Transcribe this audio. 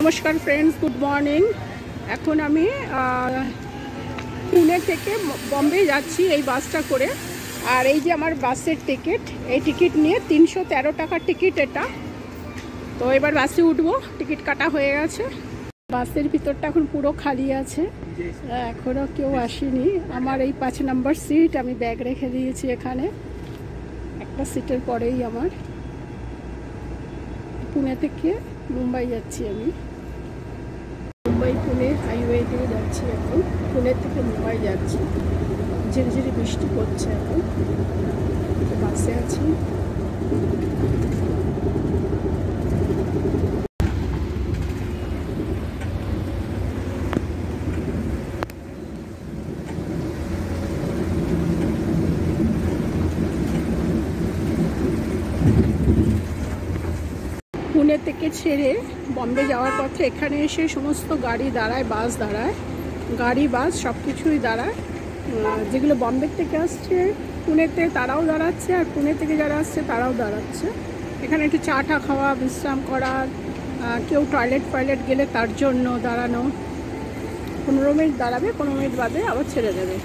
নমস্কার friends, good morning. এখন আমি পুনে থেকে বম্বে যাচ্ছি এই বাসটা করে। আর এই যে আমার বাসের টিকিট, এই টিকিট নিয়ে 313 টাকার টিকিট এটা। তো এবার বাসে উঠবো, টিকিট কাটা হয়ে গেছে। বাসের ভিতরটা এখন পুরো খালি আছে, এখনও কেউ আসেনি। আমার এই 5 নম্বর সিট, আমি ব্যাগ রেখে দিয়েছি এখানে। একটা সিটের পরেই আমার। পুনে থেকে মুম্বাই যাচ্ছি আমি। মুম্বাই পুনে হাইওয়ে দিয়ে যাচ্ছি এখন। পুনে থেকে মুম্বাই যাচ্ছি। ঝিরিঝিরি বৃষ্টি পড়ছে এখন, বাসে আছি। পুনে থেকে ছেড়ে বম্বে যাওয়ার পথে এখানে এসে সমস্ত গাড়ি দাঁড়ায়, বাস দাঁড়ায়, গাড়ি বাস সব কিছুই দাঁড়ায়। যেগুলো বম্বে থেকে আসছে পুনেতে তারাও দাঁড়াচ্ছে, আর পুনে থেকে যারা আসছে তারাও দাঁড়াচ্ছে। এখানে একটু চা টা খাওয়া, বিশ্রাম করা, কেউ টয়লেট গেলে তার জন্য দাঁড়ানো। 15 মিনিট দাঁড়াবে, 15 মিনিট বাদে আবার ছেড়ে দেবে।